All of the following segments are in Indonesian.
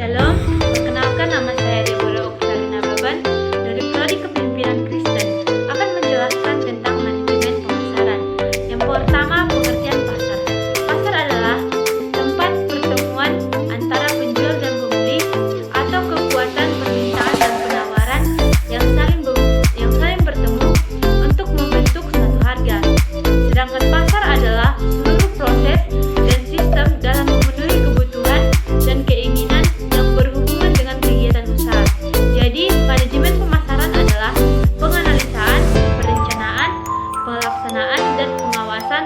Shalom, perkenalkan nama saya Deborah Oktarina Baban dari Prodi Kepemimpinan Kristen akan menjelaskan tentang manajemen pemasaran. Yang pertama, pengertian pasar. Pasar adalah tempat pertemuan antara penjual dan pembeli atau kekuatan permintaan dan penawaran yang saling bertemu untuk membentuk suatu harga. Sedangkan pasar adalah seluruh proses dan sistem dalam memenuhi kebutuhan dan keinginan yang berhubungan dengan kegiatan usaha. Jadi, manajemen pemasaran adalah penganalisaan, perencanaan, pelaksanaan, dan pengawasan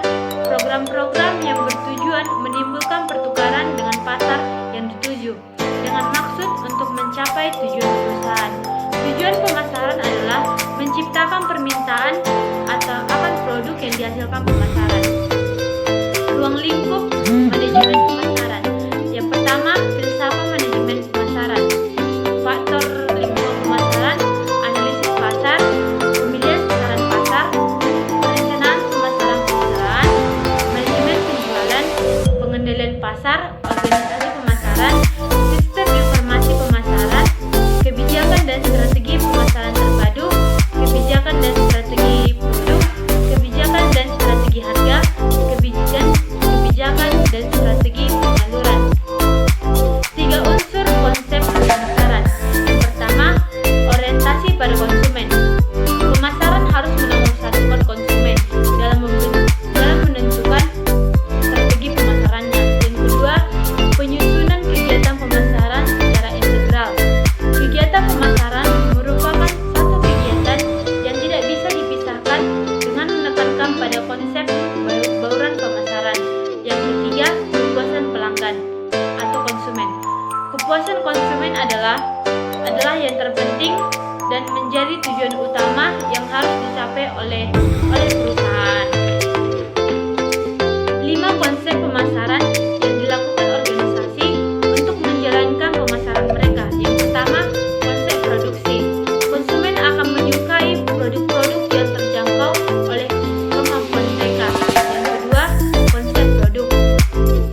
program-program yang bertujuan menimbulkan pertukaran dengan pasar yang dituju, dengan maksud untuk mencapai tujuan perusahaan. Tujuan pemasaran adalah menciptakan permintaan atau akan produk yang dihasilkan pemasaran. Ruang lingkup manajemen pemasaran. Yang pertama, filsafat manajemen pemasaran. Faktor lingkup pemasaran, analisis pasar, pemilihan sasaran pasar, perencanaan pemasaran perusahaan, manajemen penjualan, pengendalian pasar, organisasi pemasaran, sistem informasi pemasaran, kebijakan dan strategi pemasaran terpadu, kebijakan dan strategi produk, kebijakan dan strategi harga, kebijakan dan strategi penyaluran. 3 unsur konsep pemasaran. Yang pertama, orientasi pada konsumen. Pemasaran harus menomorsatukan konsumen dalam menentukan strategi pemasarannya. Yang kedua, penyusunan kegiatan pemasaran secara integral. Kegiatan pemasaran merupakan satu kegiatan yang tidak bisa dipisahkan dengan menekankan pada konsep bauran pemasaran. Yang ketiga, kepuasan pelanggan atau konsumen. Kepuasan konsumen adalah yang terpenting dan menjadi tujuan utama yang harus dicapai oleh perusahaan. 5 konsep pemasaran yang dilakukan organisasi untuk menjalankan pemasaran mereka. Yang pertama, konsep produksi. Konsumen akan menyukai produk-produk yang terjangkau oleh kemampuan mereka. Yang kedua, konsep produk.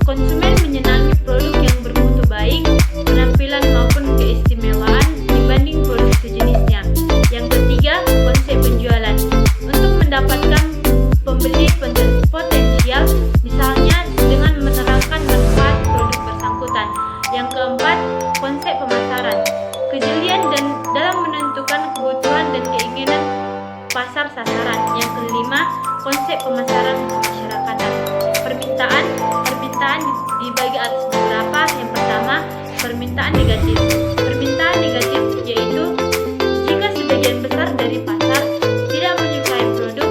Konsumen menyenangi produk yang bermutu baik, penampilan maupun keistimewaan dibanding produk sejenisnya. Yang ketiga, konsep penjualan. Untuk mendapatkan pembeli potensial, misalnya dengan menerangkan manfaat produk bersangkutan. Yang keempat, konsep pemasaran. Kejelian dan dalam menentukan kebutuhan dan keinginan pasar sasaran. Yang kelima, konsep pemasaran kemasyarakatan. Permintaan dibagi atas beberapa. Yang pertama, permintaan negatif. Permintaan negatif yaitu jika sebagian besar dari pasar tidak menyukai produk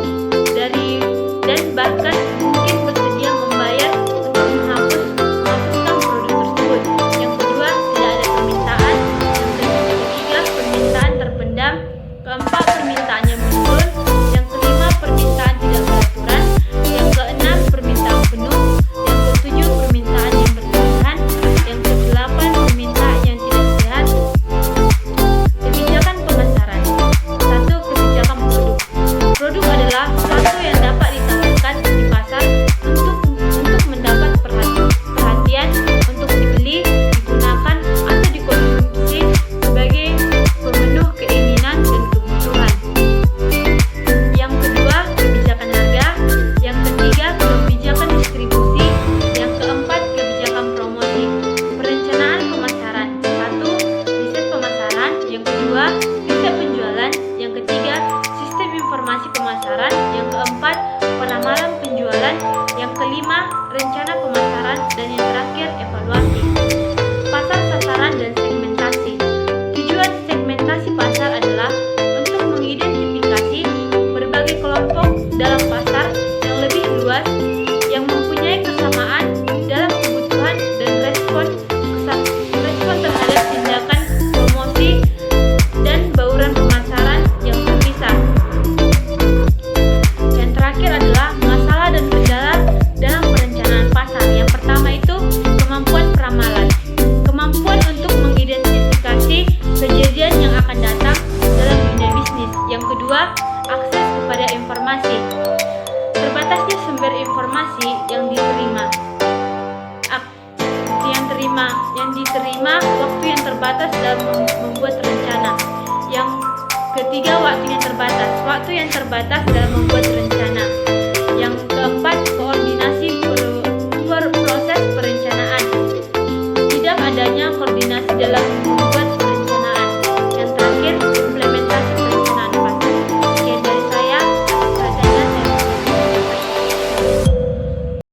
dan bahkan mungkin bersedia membayar untuk menghapuskan produk tersebut. Yang kedua, tidak ada permintaan. Yang ketiga, permintaan terpendam. Keempat, permintaannya menurun. Yang kelima, permintaan tidak beraturan. Yang keenam, permintaan penuh. Yang ketujuh, permintaan yang berlebihan. Yang kedelapan, permintaan yang tidak sehat. Kebijakan pemasaran. 1. Kebijakan produk. Produk adalah sesuatu yang dapat ditawarkan di pasar untuk mendapat perhatian, untuk dibeli, digunakan, atau dikonsumsi sebagai pemenuh keinginan dan kebutuhan. Yang kedua, kebijakan harga. Yang ketiga, kebijakan distribusi. Yang keempat, kebijakan promosi. Perencanaan pemasaran. 1. Riset pemasaran. Yang kedua, riset penjualan. Yang ketiga, sistem informasi pemasaran. Yang keempat, penamalan penjualan. Yang kelima, rencana pemasaran. Dan yang terakhir, evaluasi. Pasar sasaran dan segmentasi. Tujuan segmentasi pasar adalah untuk mengidentifikasi berbagai kelompok dalam pasar yang lebih luas yang mempunyai kesamaan dalam kebutuhan dan respon terhadap tindakan promosi dan bauran pemasaran yang terpisah. Yang terakhir adalah masalah dan kendala dalam perencanaan pasar. Yang pertama itu kemampuan peramalan. Kemampuan untuk mengidentifikasi kejadian yang akan datang dalam dunia bisnis. Yang kedua, akses kepada informasi. Terbatasnya sumber informasi yang diterima. diterima waktu yang terbatas dalam membuat rencana. Yang ketiga, waktu yang terbatas. Waktu yang terbatas dalam membuat rencana